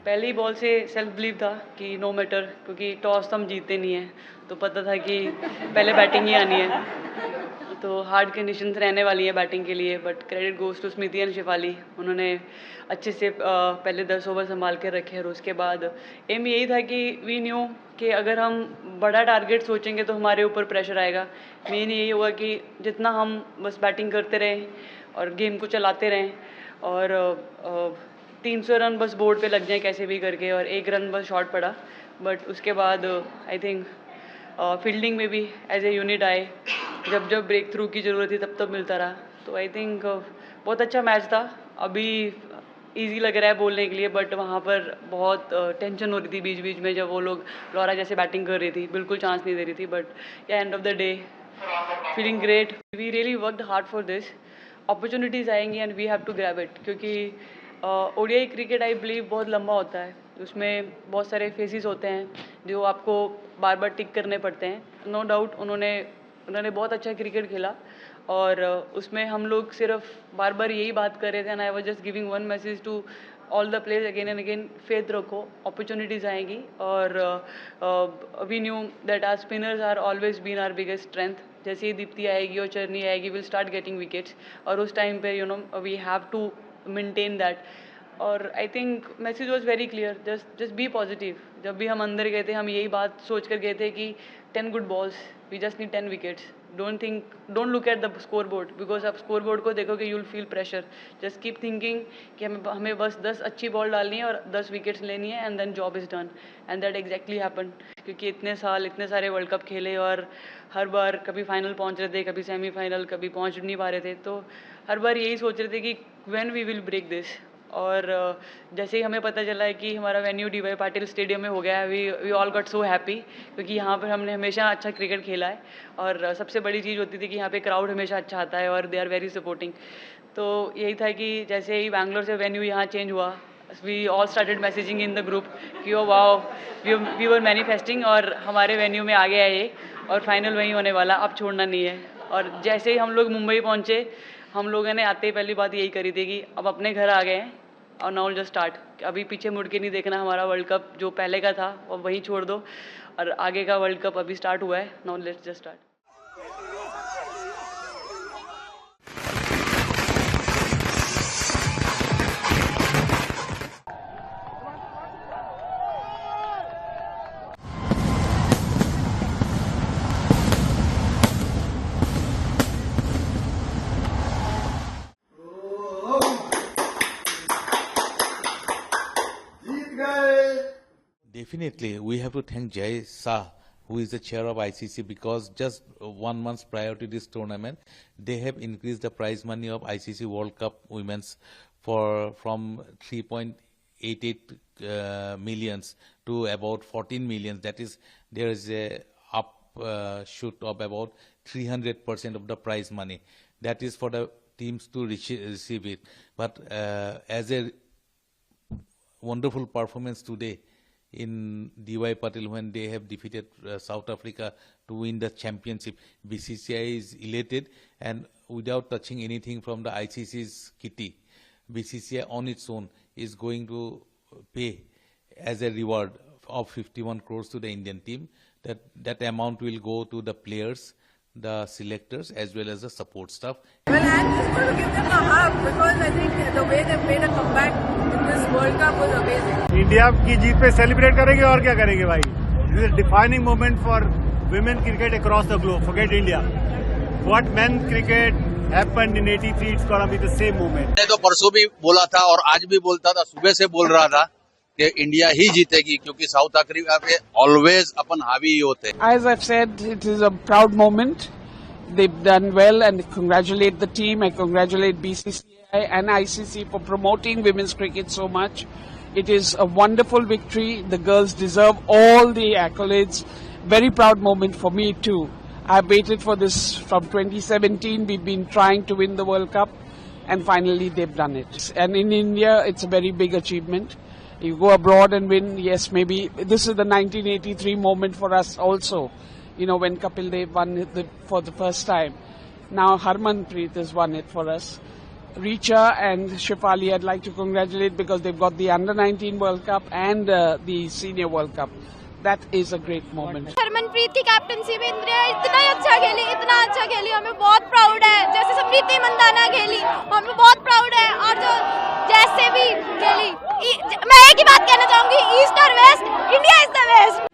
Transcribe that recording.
पहली बॉल से self believe था कि नो मैटर, क्योंकि टॉस तो हम जीतते नहीं हैं, तो पता था कि पहले बैटिंग ही आनी है, तो हार्ड कंडीशंस रहने वाली हैं बैटिंग के लिए। But credit goes to Smriti and Shafali, उन्होंने अच्छे से पहले 10 ओवर संभाल के रखे और उसके बाद एम यही था कि वी न्यू कि अगर हम बड़ा टारगेट सोचेंगे तो हमारे ऊपर प्रेशर आएगा। मेन यही होगा कि जितना हम बस बैटिंग करते रहें और गेम को चलाते रहें और 300 रन बस बोर्ड पे लग जाए कैसे भी करके, और 1 रन बस शॉर्ट पड़ा। बट उसके बाद आई थिंक फील्डिंग में भी एज ए यूनिट आए, जब जब ब्रेक थ्रू की ज़रूरत थी तब तब मिलता रहा। तो आई थिंक बहुत अच्छा मैच था। अभी इजी लग रहा है बोलने के लिए, बट वहाँ पर बहुत टेंशन हो रही थी बीच बीच में, जब वो लोग लॉरा जैसे बैटिंग कर रही थी, बिल्कुल चांस नहीं दे रही थी। But yeah end of the day feeling great, we really worked hard for this. Opportunities आएंगी and we have to grab it, क्योंकि ओडीआई क्रिकेट आई बिलीव बहुत लंबा होता है, उसमें बहुत सारे फेसेस होते हैं जो आपको बार बार टिक करने पड़ते हैं। नो डाउट उन्होंने बहुत अच्छा क्रिकेट खेला, और उसमें हम लोग सिर्फ बार बार यही बात कर रहे थे, and I was just giving one message to all the players again and again, faith रखो, अपॉर्चुनिटीज़ आएंगी। और we knew that are spinners are always been our biggest strength. जैसे ही दीप्ति आएगी और चरनी आएगी, विल स्टार्ट गेटिंग विकेट्स, और उस टाइम पे we have to maintain that. और I think message was very clear, just be positive. जब भी हम अंदर गए थे, हम यही बात सोच कर गए थे कि 10 good balls, we just need 10 wickets. Don't look at the scoreboard, because आप स्कोर बोर्ड को देखोगे you will feel pressure. Just keep thinking कि हमें बस 10 अच्छी बॉल डालनी है और 10 विकेट्स लेनी है, and then job is done. And that exactly happen, क्योंकि इतने साल इतने सारे वर्ल्ड कप खेले और हर बार कभी फाइनल पहुंच रहे थे, कभी सेमीफाइनल, कभी पहुंच नहीं पा रहे थे, तो हर बार यही सोच रहे थे कि when we will break this. और जैसे ही हमें पता चला है कि हमारा वेन्यू डीवाई पाटिल स्टेडियम में हो गया है, we all got so happy, क्योंकि यहाँ पर हमने हमेशा अच्छा क्रिकेट खेला है, और सबसे बड़ी चीज़ होती थी कि यहाँ पे क्राउड हमेशा अच्छा आता है और दे आर वेरी सपोर्टिंग। तो यही था कि जैसे ही बैंगलोर से वेन्यू यहाँ चेंज हुआ, we all started messaging in the group कि oh wow, we were manifesting, और हमारे वेन्यू में आ गया है ये, और फाइनल वहीं होने वाला, अब छोड़ना नहीं है। और जैसे ही हम लोग मुंबई पहुँचे, हम लोगों ने आते ही पहली बात यही करी थी कि अब अपने घर आ गए हैं, और नाउ जस्ट स्टार्ट। अभी पीछे मुड़ के नहीं देखना, हमारा वर्ल्ड कप जो पहले का था वो वहीं छोड़ दो, और आगे का वर्ल्ड कप अभी स्टार्ट हुआ है, now let's just start. Definitely, we have to thank Jay Shah, who is the chair of ICC, because just 1 month prior to this tournament, they have increased the prize money of ICC World Cup Women's from 3.88 millions to about 14 millions. That is, there is a upshoot of about 300% of the prize money. That is for the teams to receive it. But as a wonderful performance today in DY Patil, when they have defeated South Africa to win the championship, BCCI is elated, and without touching anything from the ICC's kitty, BCCI on its own is going to pay as a reward of 51 crores to the Indian team. That amount will go to the players, the selectors, as well as the support staff. Well, I'm just going to give them a hug, because I think the way they made a comeback in this World Cup was amazing. India की जीत पे celebrate करेंगे और क्या करेंगे भाई. This is a defining moment for women cricket across the globe. Forget India. What men cricket happened in '83, it's gonna be the same moment. मैंने तो परसों भी बोला था और आज भी बोलता था, सुबह से बोल रहा था कि इंडिया ही जीतेगी, क्योंकि साउथ अफ्रीका पे ऑलवेज अपन हावी ही होते हैं. As I've said, it is a proud moment. They've done well, and I congratulate the team. I congratulate BCCI and ICC for promoting women's cricket so much. It is a wonderful victory. The girls deserve all the accolades. Very proud moment for me too. I've waited for this from 2017. We've been trying to win the World Cup, and finally they've done it. And in India, it's a very big achievement. You go abroad and win, yes, maybe this is the 1983 moment for us also. when Kapil Dev won it for the first time. Now Harmanpreet has won it for us. Richa and Shefali, I'd like to congratulate because they've got the Under-19 World Cup and the Senior World Cup. That is a great moment. Harmanpreet की captaincy में इंद्रिया इतना अच्छा खेली, हमें बहुत proud है। जैसे स्मृति मंदाना खेली, हमें बहुत प्राउड है। और जो जैसे भी खेली, मैं एक ही बात कहना चाहूंगी, ईस्ट और west, India is the best.